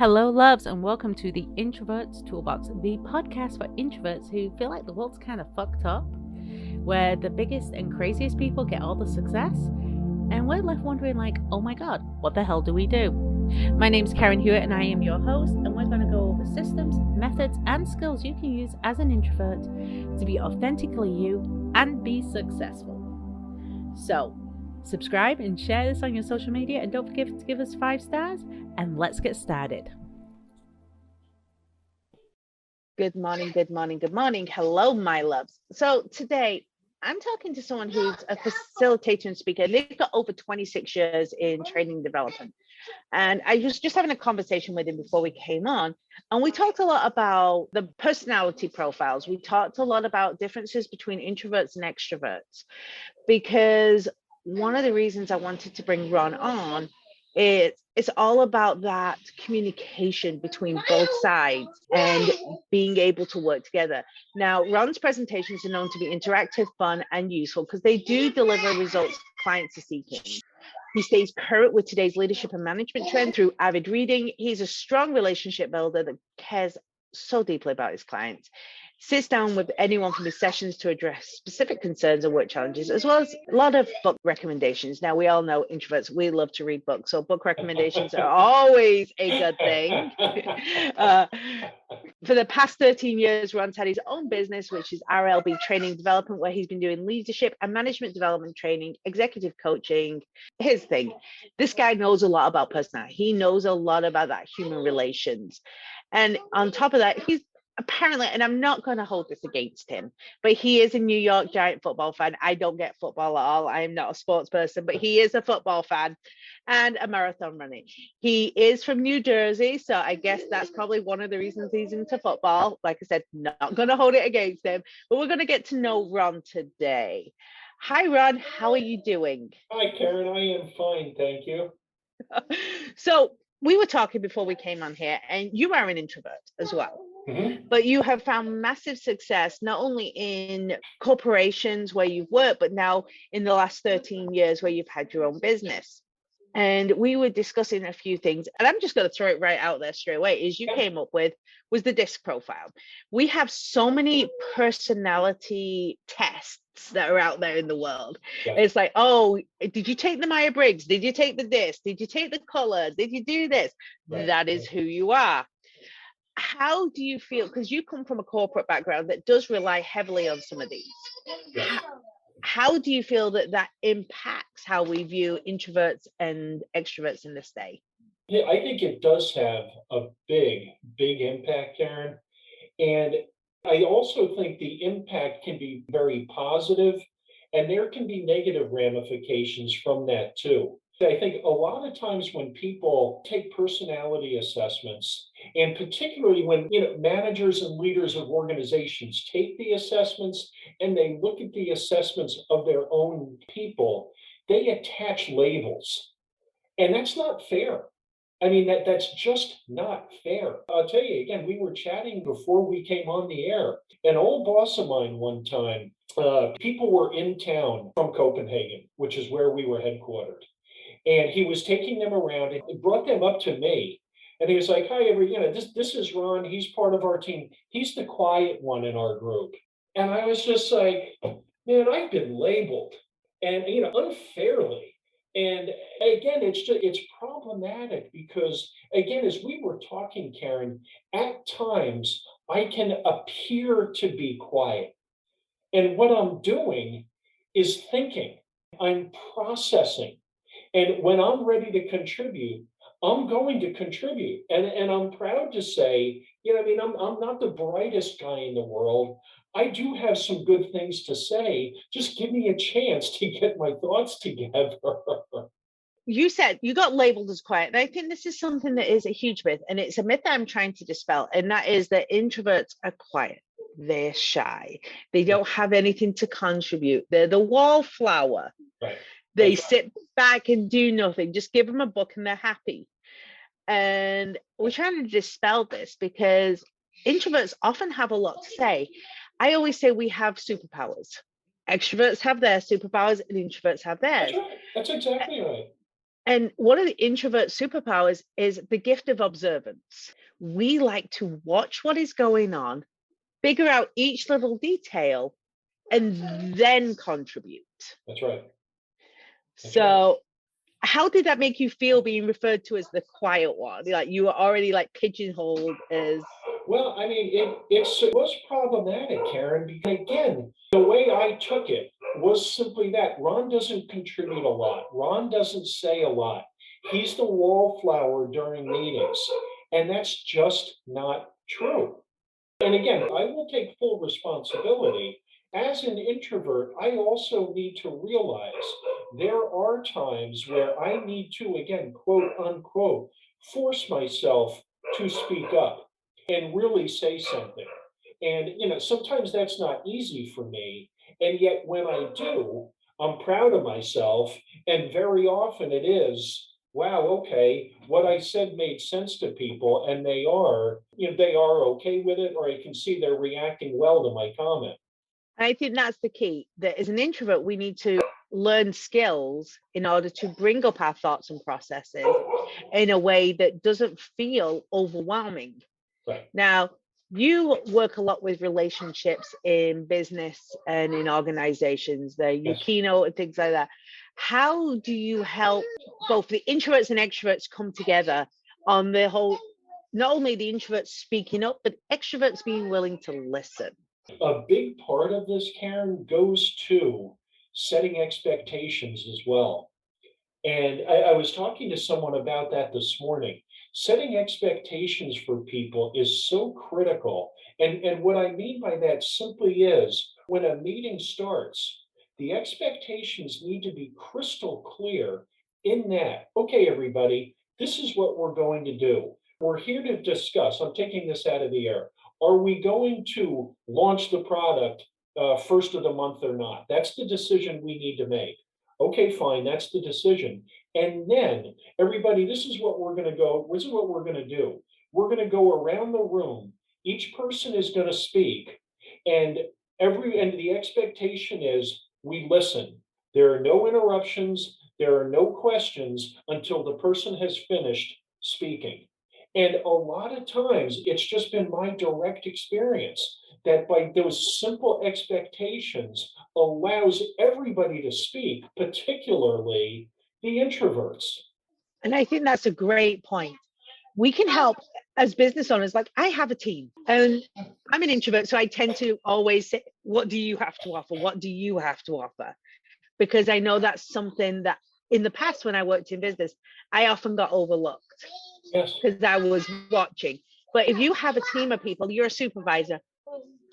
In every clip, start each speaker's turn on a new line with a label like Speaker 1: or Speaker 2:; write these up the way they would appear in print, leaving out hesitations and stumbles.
Speaker 1: Hello, loves, and welcome to the Introverts Toolbox, the podcast for introverts who feel like the world's kind of fucked up, where the biggest and craziest people get all the success, and we're left wondering, like, oh my god, what the hell do we do? My name's Karen Hewitt, and I am your host, and we're going to go over systems, methods, and skills you can use as an introvert to be authentically you and be successful. So, subscribe and share this on your social media, and don't forget to give us 5 stars, and let's get started. Good morning, good morning, good morning. Hello, my loves. So today I'm talking to someone who's a facilitator and speaker. They've got over 26 years in training development. And I was just having a conversation with him before we came on. And we talked a lot about the personality profiles. We talked a lot about differences between introverts and extroverts, because one of the reasons I wanted to bring Ron on is it's all about that communication between both sides and being able to work together. Now, Ron's presentations are known to be interactive, fun, and useful because they do deliver results clients are seeking. He stays current with today's leadership and management trend through avid reading. He's a strong relationship builder that cares so deeply about his clients. Sits down with anyone from his sessions to address specific concerns and work challenges, as well as a lot of book recommendations. Now, we all know introverts, we love to read books, so book recommendations are always a good thing. For the past 13 years, Ron's had his own business, which is RLB Training Development, where he's been doing leadership and management development training, executive coaching. Here's the thing, this guy knows a lot about personality. He knows a lot about that human relations. And on top of that, he's apparently, and I'm not going to hold this against him, but he is a New York Giant football fan. I don't get football at all. I am not a sports person, but he is a football fan and a marathon runner. He is from New Jersey, so I guess that's probably one of the reasons he's into football. Like I said, not going to hold it against him, but we're going to get to know Ron today. Hi, Ron. How are you doing?
Speaker 2: Hi, Karen. I am fine. Thank you.
Speaker 1: So we were talking before we came on here, and you are an introvert as well.
Speaker 2: Mm-hmm.
Speaker 1: But you have found massive success, not only in corporations where you've worked, but now in the last 13 years where you've had your own business. And we were discussing a few things, and I'm just going to throw it right out there straight away, is you came up with was the DISC profile. We have so many personality tests that are out there in the world. Yeah. It's like, oh, did you take the Myers-Briggs? Did you take the DISC? Did you take the color? Did you do this? Right. That is who you are. How do you feel, because you come from a corporate background that does rely heavily on some of these, how do you feel that impacts how we view introverts and extroverts in this day?
Speaker 2: Yeah, I think it does have a big impact, Karen. And I also think the impact can be very positive, and there can be negative ramifications from that too. I think a lot of times when people take personality assessments, and particularly when managers and leaders of organizations take the assessments and they look at the assessments of their own people, they attach labels. And that's not fair. I mean, that's just not fair. I'll tell you again, we were chatting before we came on the air. An old boss of mine one time, people were in town from Copenhagen, which is where we were headquartered. And he was taking them around and he brought them up to me. And he was like, hi, this is Ron. He's part of our team. He's the quiet one in our group. And I was just like, man, I've been labeled and, unfairly. And again, it's problematic because, again, as we were talking, Karen, at times I can appear to be quiet. And what I'm doing is thinking, I'm processing. And when I'm ready to contribute, I'm going to contribute. And I'm proud to say, I'm not the brightest guy in the world. I do have some good things to say. Just give me a chance to get my thoughts together.
Speaker 1: You said you got labeled as quiet. And I think this is something that is a huge myth. And it's a myth that I'm trying to dispel. And that is that introverts are quiet. They're shy. They don't have anything to contribute. They're the wallflower.
Speaker 2: Right.
Speaker 1: They sit back and do nothing. Just give them a book and they're happy. And we're trying to dispel this because introverts often have a lot to say. I always say we have superpowers. Extroverts have their superpowers and introverts have theirs.
Speaker 2: That's right. That's exactly right.
Speaker 1: And one of the introvert superpowers is the gift of observance. We like to watch what is going on, figure out each little detail, and then contribute.
Speaker 2: That's right. That's right.
Speaker 1: So, how did that make you feel being referred to as the quiet one? Like you were already like pigeonholed as.
Speaker 2: Well, I mean, it was problematic, Karen, because again, the way I took it was simply that Ron doesn't contribute a lot. Ron doesn't say a lot. He's the wallflower during meetings, and that's just not true. And again, I will take full responsibility. As an introvert, I also need to realize there are times where I need to, again, quote unquote, force myself to speak up and really say something. And, sometimes that's not easy for me. And yet when I do, I'm proud of myself. And very often it is, wow, okay, what I said made sense to people and they are okay with it, or I can see they're reacting well to my comment.
Speaker 1: I think that's the key. That as an introvert, we need to learn skills in order to bring up our thoughts and processes in a way that doesn't feel overwhelming.
Speaker 2: Right.
Speaker 1: Now, you work a lot with relationships in business and in organizations, you
Speaker 2: Yes.
Speaker 1: keynote and things like that. How do you help both the introverts and extroverts come together on the whole, not only the introverts speaking up, but extroverts being willing to listen?
Speaker 2: A big part of this, Karen, goes to setting expectations as well. And I was talking to someone about that this morning. Setting expectations for people is so critical. And what I mean by that simply is when a meeting starts, the expectations need to be crystal clear in that, okay, everybody, this is what we're going to do. We're here to discuss. I'm taking this out of the air. Are we going to launch the product first of the month or not? That's the decision we need to make. Okay, fine, that's the decision. And then everybody, this is what we're going to go, this is what we're going to do. We're going to go around the room. Each person is going to speak, and and the expectation is we listen. There are no interruptions, there are no questions until the person has finished speaking. And a lot of times it's just been my direct experience that by those simple expectations allows everybody to speak, particularly the introverts.
Speaker 1: And I think that's a great point. We can help as business owners. Like I have a team and I'm an introvert, so I tend to always say, what do you have to offer? What do you have to offer? Because I know that's something that in the past when I worked in business, I often got overlooked
Speaker 2: Yes.
Speaker 1: because I was watching. But if you have a team of people, you're a supervisor,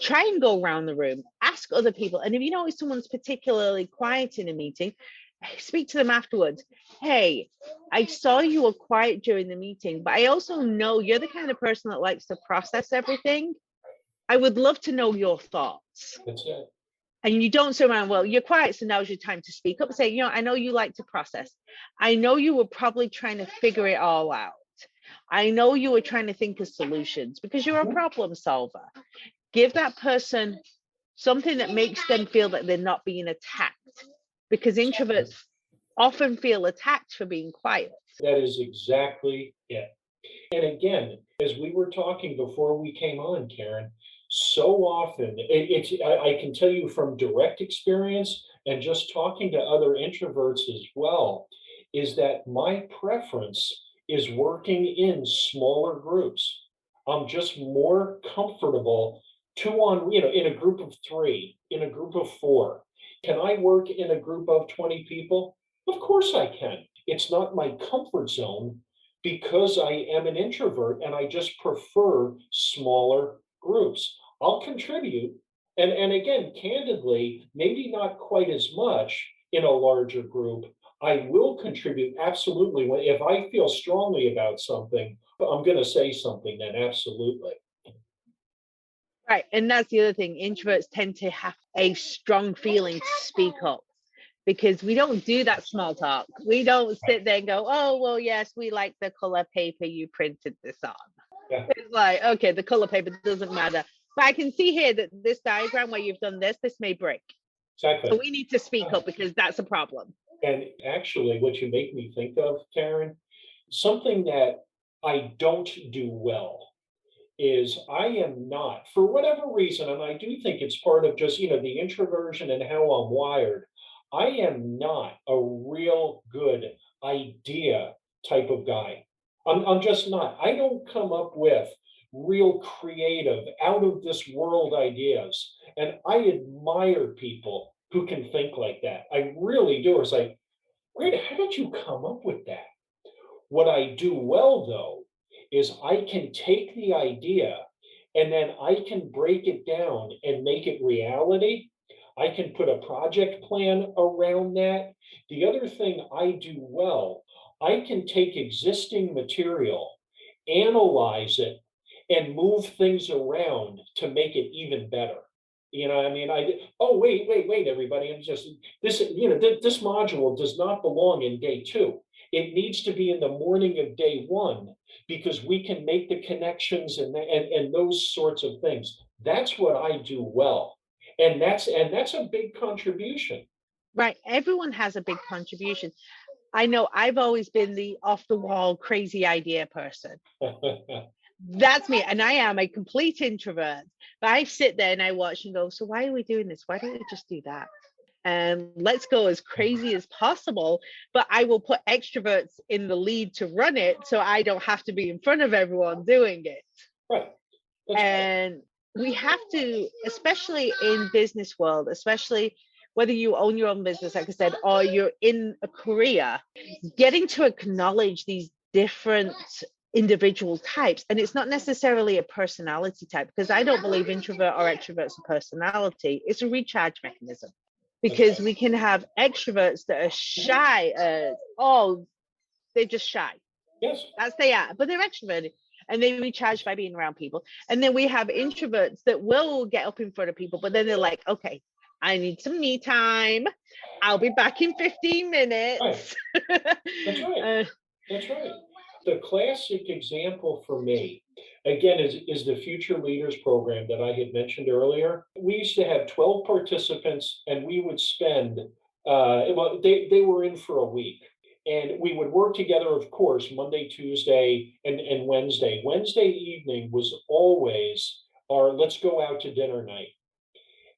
Speaker 1: try and go around the room, ask other people. And if you notice someone's particularly quiet in a meeting, speak to them afterwards. Hey, I saw you were quiet during the meeting, but I also know you're the kind of person that likes to process everything. I would love to know your thoughts.
Speaker 2: That's it.
Speaker 1: And you don't say around, well, you're quiet, so now's your time to speak up. Say, I know you like to process. I know you were probably trying to figure it all out. I know you were trying to think of solutions because you're a problem solver. Give that person something that makes them feel that they're not being attacked, because introverts often feel attacked for being quiet.
Speaker 2: That is exactly it. And again, as we were talking before we came on, Karen, so often I can tell you from direct experience and just talking to other introverts as well, is that my preference is working in smaller groups. I'm just more comfortable in a group of three, in a group of four. Can I work in a group of 20 people? Of course I can. It's not my comfort zone because I am an introvert and I just prefer smaller groups. I'll contribute. And again, candidly, maybe not quite as much in a larger group. I will contribute absolutely. If I feel strongly about something, I'm going to say something then, absolutely.
Speaker 1: Right. And that's the other thing. Introverts tend to have a strong feeling to speak up because we don't do that small talk. We don't sit there and go, oh, well, yes, we like the color paper you printed this on.
Speaker 2: Yeah.
Speaker 1: It's like, okay, the color paper doesn't matter. But I can see here that this diagram where you've done this may break.
Speaker 2: Exactly.
Speaker 1: So we need to speak up because that's a problem.
Speaker 2: And actually, what you make me think of, Karen, something that I don't do well is I am not, for whatever reason, and I do think it's part of just, the introversion and how I'm wired. I am not a real good idea type of guy. I'm just not. I don't come up with real creative, out of this world ideas. And I admire people who can think like that. I really do. It's like, where, how did you come up with that? What I do well, though, is I can take the idea and then I can break it down and make it reality. I can put a project plan around that. The other thing I do well, I can take existing material, analyze it, and move things around to make it even better. I mean, oh, wait, everybody. I'm just, this module does not belong in day two. It needs to be in the morning of day one because we can make the connections and those sorts of things. That's what I do well. And that's a big contribution.
Speaker 1: Right. Everyone has a big contribution. I know I've always been the off the wall, crazy idea person. That's me. And I am a complete introvert. But I sit there and I watch and go, so why are we doing this? Why don't we just do that? And let's go as crazy as possible. But I will put extroverts in the lead to run it so I don't have to be in front of everyone doing it.
Speaker 2: Right. That's right.
Speaker 1: And we have to, especially in business world, especially whether you own your own business, like I said, or you're in a career, getting to acknowledge these different individual types. And it's not necessarily a personality type, because I don't believe introvert or extrovert's a personality. It's a recharge mechanism. Because we can have extroverts that are shy as, oh, they're just shy.
Speaker 2: Yes.
Speaker 1: As they are, but they're extroverted and they recharge by being around people. And then we have introverts that will get up in front of people, but then they're like, okay, I need some me time. I'll be back in 15 minutes.
Speaker 2: Right. That's right. That's right. The classic example for me, again, is the Future Leaders program that I had mentioned earlier. We used to have 12 participants, and we would spend, well, they were in for a week. And we would work together, of course, Monday, Tuesday, and Wednesday. Wednesday evening was always our let's go out to dinner night.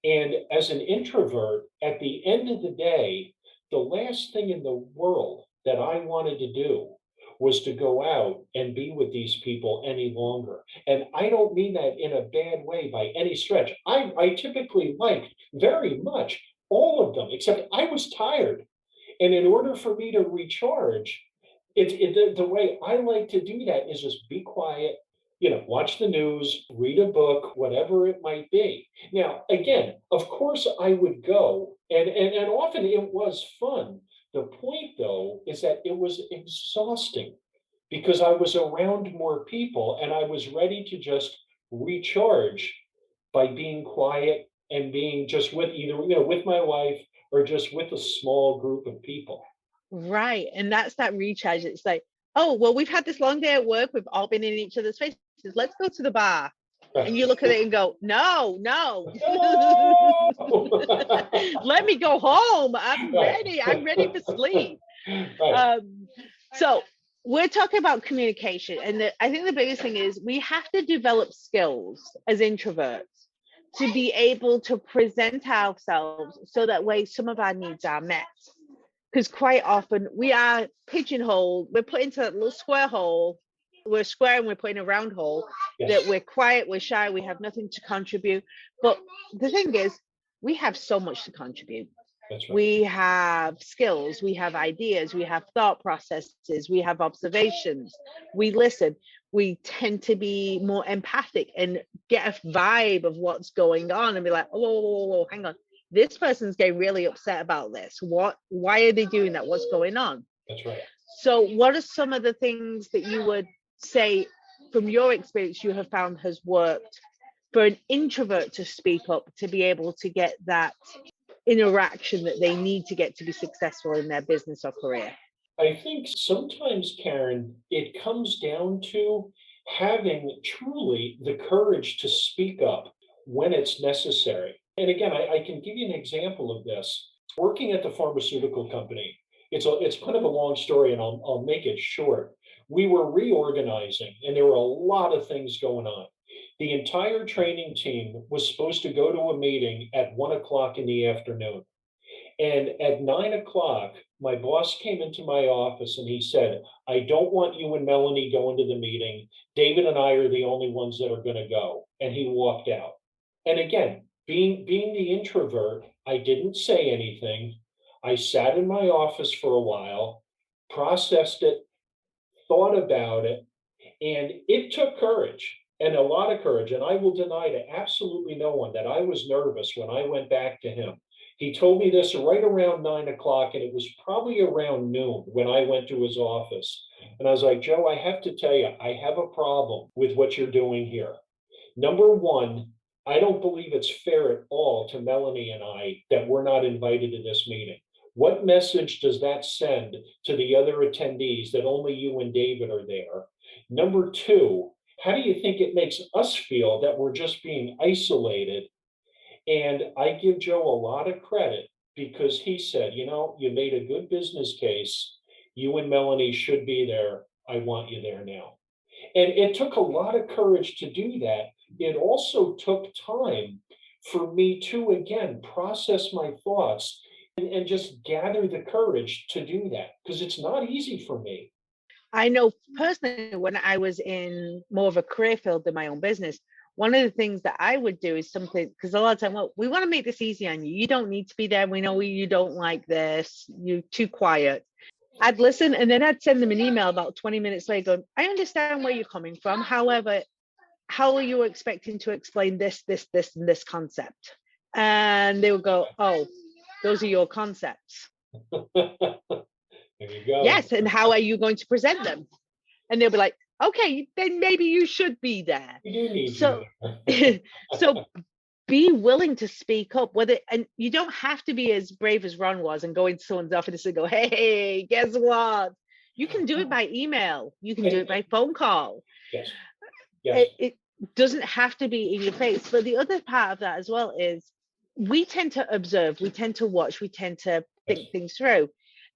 Speaker 2: And as an introvert, at the end of the day, the last thing in the world that I wanted to do was to go out and be with these people any longer. And I don't mean that in a bad way by any stretch. I typically liked very much all of them, except I was tired. And in order for me to recharge, the way I like to do that is just be quiet, watch the news, read a book, whatever it might be. Now, again, of course, I would go, and often it was fun. The point, though, is that it was exhausting because I was around more people and I was ready to just recharge by being quiet and being just with either, with my wife or just with a small group of people.
Speaker 1: Right. And that's that recharge. It's like, oh, well, we've had this long day at work. We've all been in each other's faces. Let's go to the bar. And you look at it and go, no. Let me go home. I'm ready. I'm ready for sleep.
Speaker 2: Right.
Speaker 1: So we're talking about communication. And I think the biggest thing is we have to develop skills as introverts to be able to present ourselves so that way some of our needs are met. Because quite often we are pigeonholed, we're put into a little square hole. We're square and we're put in a round hole.
Speaker 2: Yes.
Speaker 1: That we're quiet, we're shy, we have nothing to contribute. But the thing is, we have so much to contribute.
Speaker 2: That's right.
Speaker 1: We have skills, we have ideas, we have thought processes, we have observations, we listen. We tend to be more empathic and get a vibe of what's going on and be like, oh, whoa, hang on. This person's getting really upset about this. Why are they doing that? What's going on?
Speaker 2: That's right.
Speaker 1: So what are some of the things that you would say from your experience you have found has worked for an introvert to speak up, to be able to get that interaction that they need to get to be successful in their business or career?
Speaker 2: I think sometimes, Karen, it comes down to having truly the courage to speak up when it's necessary. And again, I can give you an example of this. Working at the pharmaceutical company, it's kind of a long story, and I'll make it short. We were reorganizing, and there were a lot of things going on. The entire training team was supposed to go to a meeting at 1 o'clock in the afternoon. And at 9 o'clock, my boss came into my office and he said, I don't want you and Melanie going to the meeting. David and I are the only ones that are going to go. And he walked out. And again, being the introvert, I didn't say anything. I sat in my office for a while, processed it, thought about it, and it took courage and a lot of courage. And I will deny to absolutely no one that I was nervous when I went back to him. He told me this right around 9 o'clock, and it was probably around noon when I went to his office. And I was like, Joe, I have to tell you, I have a problem with what you're doing here. Number one, I don't believe it's fair at all to Melanie and I that we're not invited to this meeting. What message does that send to the other attendees that only you and David are there? Number two, how do you think it makes us feel that we're just being isolated? And I give Joe a lot of credit because he said, you made a good business case. You and Melanie should be there. I want you there now. And it took a lot of courage to do that. It also took time for me to, again, process my thoughts and just gather the courage to do that because it's not easy for me.
Speaker 1: I know personally when I was in more of a career field than my own business, one of the things that I would do is something, because a lot of time, well, we want to make this easy on you. You don't need to be there. We know you don't like this. You're too quiet. I'd listen and then I'd send them an email about 20 minutes later going, I understand where you're coming from. However, how are you expecting to explain this, and this concept? And they would go, oh, those are your concepts.
Speaker 2: There you go.
Speaker 1: Yes, and how are you going to present them? And they'll be like, okay, then maybe you should be there.
Speaker 2: You do need
Speaker 1: So,
Speaker 2: you.
Speaker 1: so be willing to speak up. And you don't have to be as brave as Ron was and go into someone's office and go, hey, guess what? You can do it by email. You can do it by phone call.
Speaker 2: Yes. Yes.
Speaker 1: It doesn't have to be in your face. But the other part of that as well is we tend to observe, we tend to watch, we tend to think things through.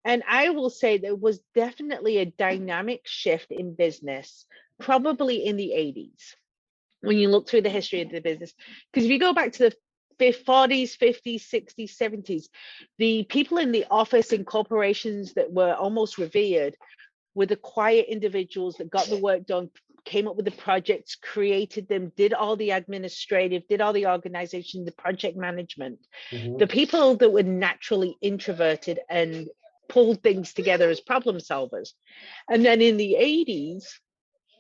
Speaker 1: And I will say there was definitely a dynamic shift in business, probably in the 80s, when you look through the history of the business. Because if you go back to the 40s, 50s, 60s, 70s, the people in the office in corporations that were almost revered were the quiet individuals that got the work done, came up with the projects, created them, did all the administrative, did all the organization, the project management.
Speaker 2: Mhm.
Speaker 1: The people that were naturally introverted and pulled things together as problem solvers. And then in the 80s,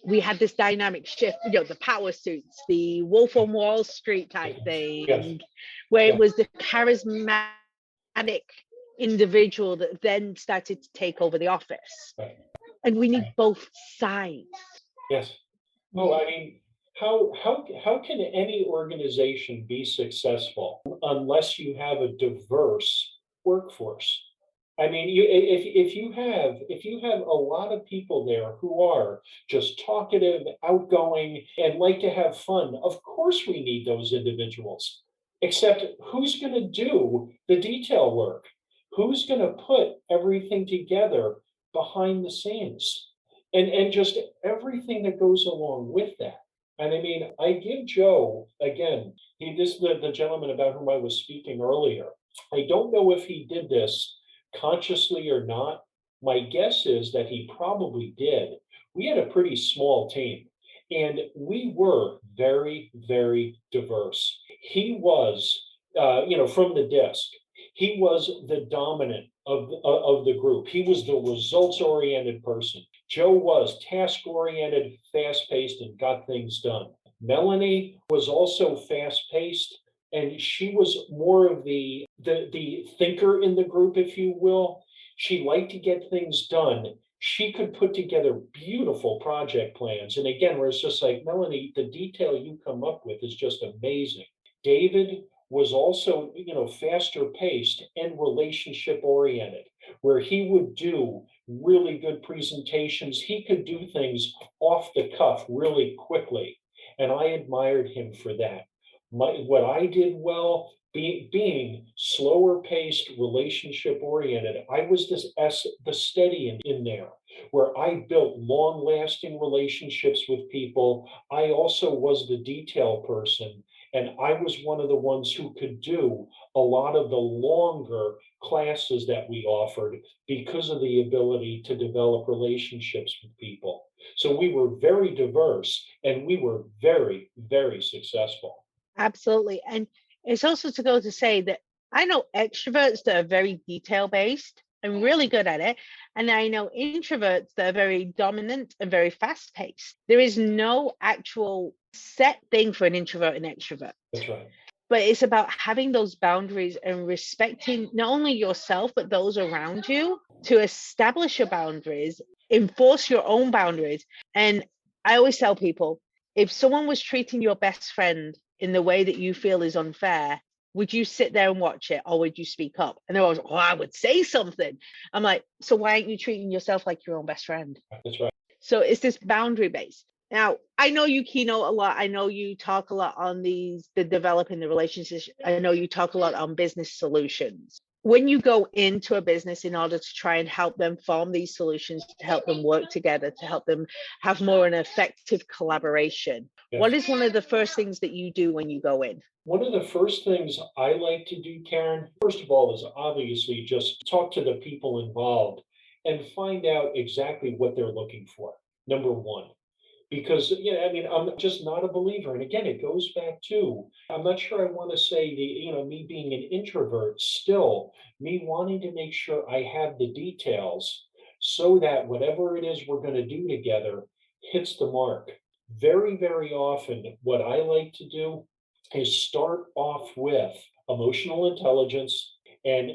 Speaker 1: we had this dynamic shift, the power suits, the Wolf on Wall Street type thing,
Speaker 2: Yes.
Speaker 1: where it was the charismatic individual that then started to take over the office.
Speaker 2: Right.
Speaker 1: And we need both sides.
Speaker 2: Yes. Oh, I mean, how can any organization be successful unless you have a diverse workforce? I mean, if you have a lot of people there who are just talkative, outgoing, and like to have fun, of course we need those individuals. Except who's going to do the detail work? Who's going to put everything together behind the scenes? And just everything that goes along with that. And I mean, I give Joe again, this is the gentleman about whom I was speaking earlier. I don't know if he did this consciously or not. My guess is that he probably did. We had a pretty small team and we were very, very diverse. He was, from the desk, he was the dominant of the group. He was the results oriented person. Joe was task oriented, fast paced, and got things done. Melanie was also fast paced, and she was more of the thinker in the group, if you will. She liked to get things done. She could put together beautiful project plans. And again, where it's just like, Melanie, the detail you come up with is just amazing. David was also, faster paced and relationship oriented, where he would do really good presentations. He could do things off the cuff really quickly. And I admired him for that. What I did well, being slower paced, relationship oriented, I was the steady in there where I built long lasting relationships with people. I also was the detail person, and I was one of the ones who could do a lot of the longer classes that we offered because of the ability to develop relationships with people. So we were very diverse and we were very, very successful.
Speaker 1: Absolutely. And it's also to go to say that I know extroverts that are very detail based and really good at it. And I know introverts that are very dominant and very fast paced. There is no actual set thing for an introvert and extrovert,
Speaker 2: That's right.
Speaker 1: but it's about having those boundaries and respecting not only yourself, but those around you to establish your boundaries, enforce your own boundaries. And I always tell people, if someone was treating your best friend in the way that you feel is unfair, would you sit there and watch it or would you speak up? And they're always, oh, I would say something. I'm like, so why aren't you treating yourself like your own best friend?
Speaker 2: That's right.
Speaker 1: So it's this boundary base. Now, I know you keynote a lot. I know you talk a lot on the developing the relationships. I know you talk a lot on business solutions. When you go into a business in order to try and help them form these solutions, to help them work together, to help them have more an effective collaboration,
Speaker 2: Yes.
Speaker 1: what is one of the first things that you do when you go in?
Speaker 2: One of the first things I like to do, Karen, first of all, is obviously just talk to the people involved and find out exactly what they're looking for. Number one, because I mean, I'm just not a believer. And again, it goes back to I'm not sure I want to say me being an introvert, still me wanting to make sure I have the details so that whatever it is we're going to do together hits the mark. Very, very often, what I like to do is start off with emotional intelligence and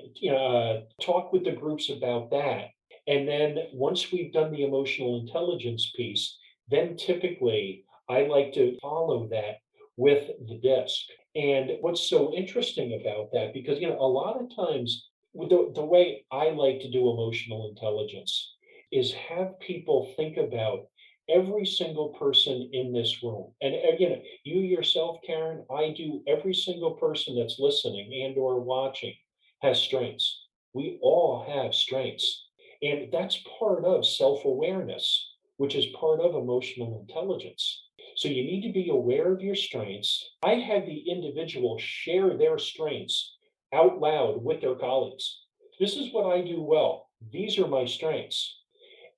Speaker 2: talk with the groups about that. And then once we've done the emotional intelligence piece, then typically I like to follow that with the disc. And what's so interesting about that, because a lot of times with the way I like to do emotional intelligence is have people think about every single person in this room. And again, you yourself, Karen, I do, every single person that's listening and or watching has strengths. We all have strengths. And that's part of self-awareness, which is part of emotional intelligence. So you need to be aware of your strengths. I have the individual share their strengths out loud with their colleagues. This is what I do well. These are my strengths.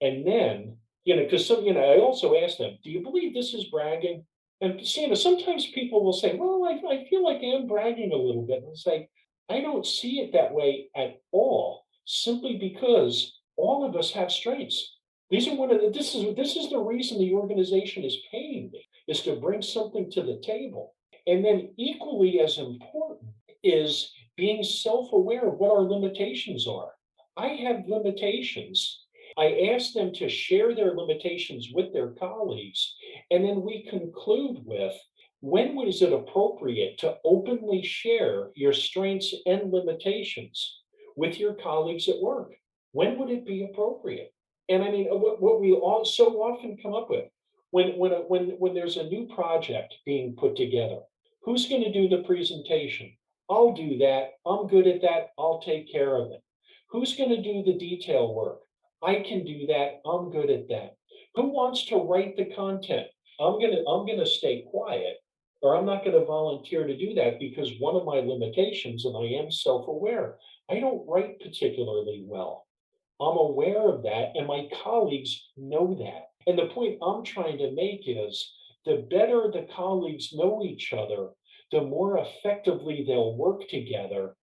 Speaker 2: And then, because I also ask them, do you believe this is bragging? And sometimes people will say, well, I feel like I am bragging a little bit. And it's like, I don't see it that way at all, simply because all of us have strengths. These are one of the, this is the reason the organization is paying me, is to bring something to the table. And then equally as important is being self-aware of what our limitations are. I have limitations. I ask them to share their limitations with their colleagues, and then we conclude with is it appropriate to openly share your strengths and limitations with your colleagues at work? When would it be appropriate? And I mean, what we all so often come up with when there's a new project being put together, who's going to do the presentation? I'll do that. I'm good at that. I'll take care of it. Who's going to do the detail work? I can do that. I'm good at that. Who wants to write the content? I'm gonna stay quiet, or I'm not gonna volunteer to do that because one of my limitations, and I am self-aware, I don't write particularly well. I'm aware of that, and my colleagues know that. And the point I'm trying to make is the better the colleagues know each other, the more effectively they'll work together.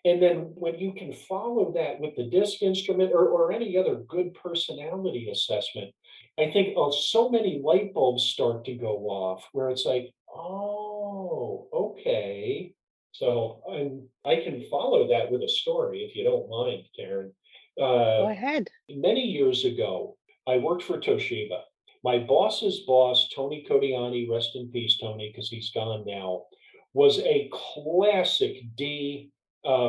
Speaker 2: And then when you can follow that with the DISC instrument or any other good personality assessment, I think so many light bulbs start to go off where it's like, oh, okay. So I can follow that with a story if you don't mind, Karen.
Speaker 1: Go
Speaker 2: Uh,
Speaker 1: ahead.
Speaker 2: Many years ago, I worked for Toshiba. My boss's boss, Tony Codiani, rest in peace, Tony, because he's gone now, was a classic D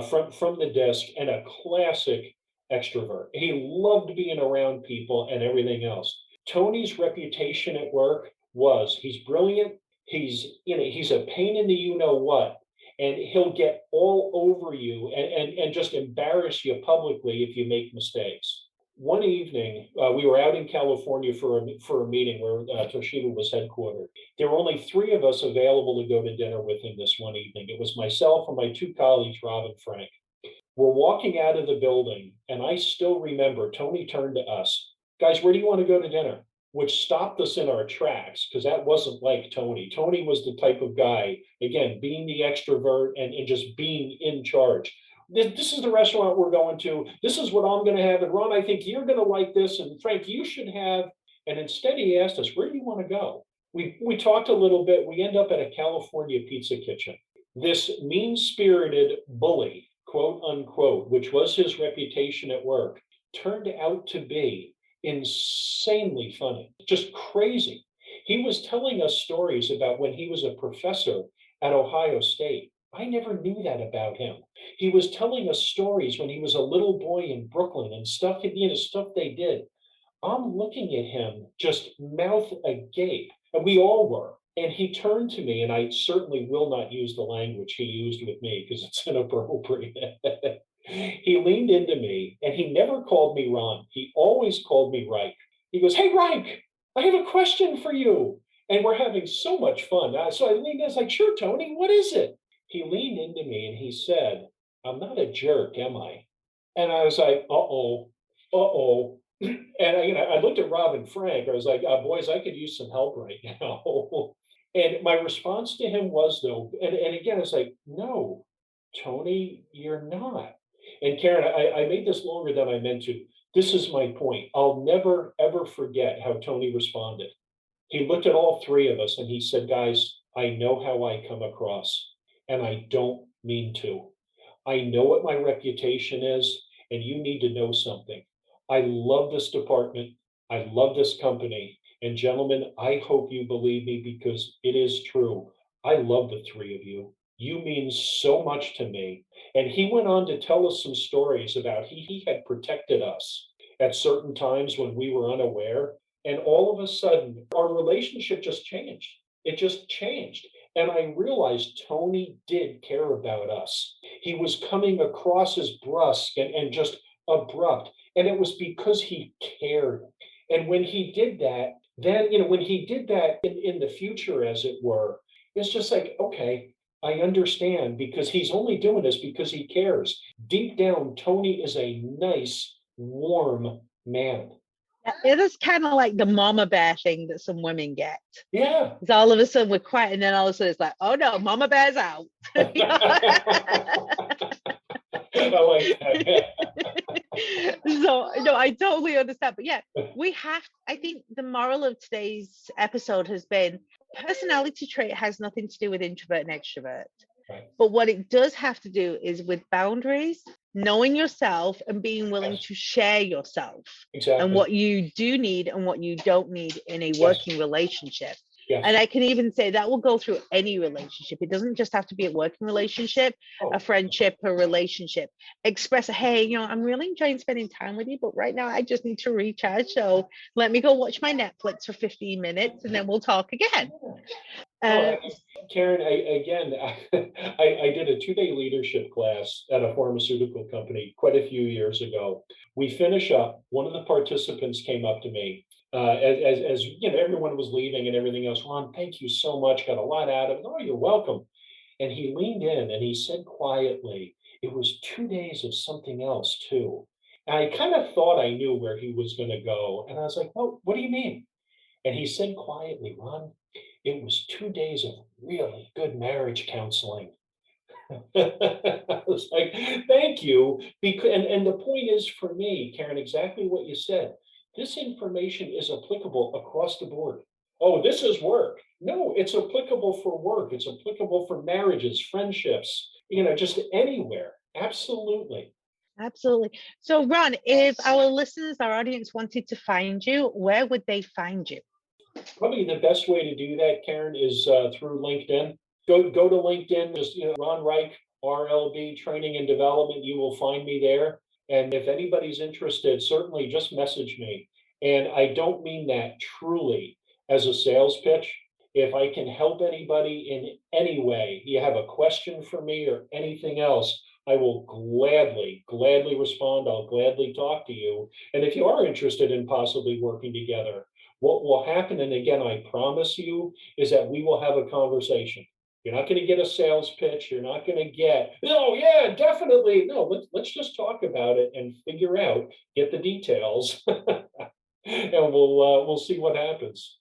Speaker 2: from the desk and a classic extrovert. He loved being around people and everything else. Tony's reputation at work was he's brilliant. He's a pain in the you know what, and he'll get all over you and just embarrass you publicly if you make mistakes. One evening, we were out in California for a meeting where Toshiba was headquartered. There were only three of us available to go to dinner with him this one evening. It was myself and my two colleagues, Rob and Frank. We're walking out of the building, and I still remember Tony turned to us, guys, where do you want to go to dinner? Which stopped us in our tracks because that wasn't like Tony. Tony was the type of guy, again, being the extrovert and just being in charge. This is the restaurant we're going to. This is what I'm going to have. And Ron, I think you're going to like this. And Frank, you should have. And instead, he asked us, where do you want to go? We talked a little bit. We end up at a California pizza kitchen. This mean-spirited bully, quote unquote, which was his reputation at work, turned out to be insanely funny, just crazy. He was telling us stories about when he was a professor at Ohio State. I never knew that about him. He was telling us stories when he was a little boy in Brooklyn and stuff, stuff they did. I'm looking at him just mouth agape, and we all were. And he turned to me, and I certainly will not use the language he used with me because it's inappropriate. He leaned into me, and he never called me Ron. He always called me Reich. He goes, hey, Reich, I have a question for you. And we're having so much fun. So I leaned in, I was like, sure, Tony, what is it? He leaned into me and he said, I'm not a jerk, am I? And I was like, uh-oh, uh-oh. And I looked at Rob and Frank. I was like, boys, I could use some help right now. And my response to him was, though, and again, it's like, no, Tony, you're not. And Karen, I made this longer than I meant to. This is my point. I'll never, ever forget how Tony responded. He looked at all three of us and he said, guys, I know how I come across, and I don't mean to. I know what my reputation is, and you need to know something. I love this department. I love this company. And gentlemen, I hope you believe me because it is true. I love the three of you. You mean so much to me. And he went on to tell us some stories about he had protected us at certain times when we were unaware. And all of a sudden, our relationship just changed. It just changed. And I realized Tony did care about us. He was coming across as brusque and just abrupt. And it was because he cared. And when he did that, then, when he did that in the future, as it were, it's just like, okay, I understand because he's only doing this because he cares. Deep down, Tony is a nice, warm man.
Speaker 1: It is kind of like the mama bear thing that some women get.
Speaker 2: Yeah.
Speaker 1: Because all of a sudden we're quiet, and then all of a sudden it's like, oh no, mama bear's out.
Speaker 2: I like that.
Speaker 1: So no, I totally understand. But yeah, I think the moral of today's episode has been personality trait has nothing to do with introvert and extrovert.
Speaker 2: Right.
Speaker 1: But what it does have to do is with boundaries, knowing yourself and being willing to share yourself.
Speaker 2: Exactly.
Speaker 1: And what you do need and what you don't need in a working relationship.
Speaker 2: Yes.
Speaker 1: And I can even say that will go through any relationship. It doesn't just have to be a working relationship, a friendship, a relationship. Express, hey, I'm really enjoying spending time with you, but right now I just need to recharge. So let me go watch my Netflix for 15 minutes and then we'll talk again.
Speaker 2: Karen, I did a 2-day leadership class at a pharmaceutical company quite a few years ago. We finish up, one of the participants came up to me as everyone was leaving and everything else. Ron, thank you so much. Got a lot out of it. Oh, you're welcome. And he leaned in and he said quietly, it was 2 days of something else too. And I kind of thought I knew where he was going to go. And I was like, well, what do you mean? And he said quietly, Ron, it was 2 days of really good marriage counseling. I was like, thank you. And the point is for me, Karen, exactly what you said. This information is applicable across the board. Oh, this is work. No, it's applicable for work. It's applicable for marriages, friendships, just anywhere. Absolutely.
Speaker 1: Absolutely. So, Ron, if our listeners, our audience wanted to find you, where would they find you?
Speaker 2: Probably the best way to do that, Karen, is through LinkedIn. Go to LinkedIn, just Ron Reich, RLB, Training and Development. You will find me there. And if anybody's interested, certainly just message me. And I don't mean that truly as a sales pitch. If I can help anybody in any way, you have a question for me or anything else, I will gladly respond. I'll gladly talk to you. And if you are interested in possibly working together, what will happen, and again, I promise you, is that we will have a conversation. You're not going to get a sales pitch. You're not going to get, oh yeah, definitely. No, let's just talk about it and figure out, get the details, and we'll see what happens.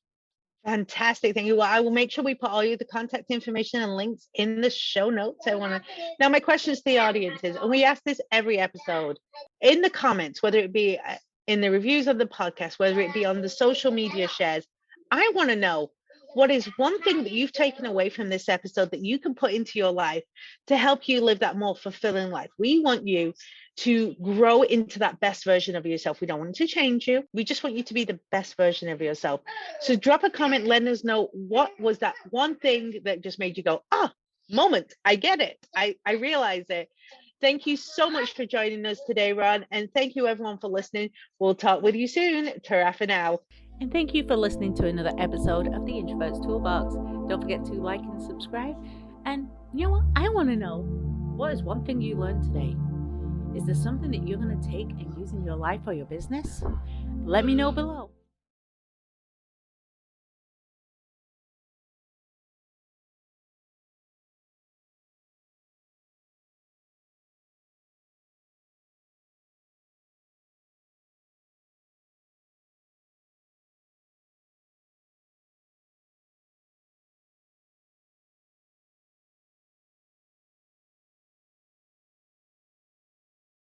Speaker 1: Fantastic. Thank you. Well, I will make sure we put all the contact information and links in the show notes. I want to now my question is to the audience is, and we ask this every episode in the comments, whether it be in the reviews of the podcast, whether it be on the social media shares. I want to know, what is one thing that you've taken away from this episode that you can put into your life to help you live that more fulfilling life? We want you to grow into that best version of yourself. We don't want to change you. We just want you to be the best version of yourself. So drop a comment, let us know what was that one thing that just made you go, moment, I get it. I realize it. Thank you so much for joining us today, Ron. And thank you everyone for listening. We'll talk with you soon. Ta-ra for now.
Speaker 3: And thank you for listening to another episode of the Introverts Toolbox. Don't forget to like and subscribe. And you know what? I want to know, what is one thing you learned today? Is there something that you're going to take and use in your life or your business? Let me know below.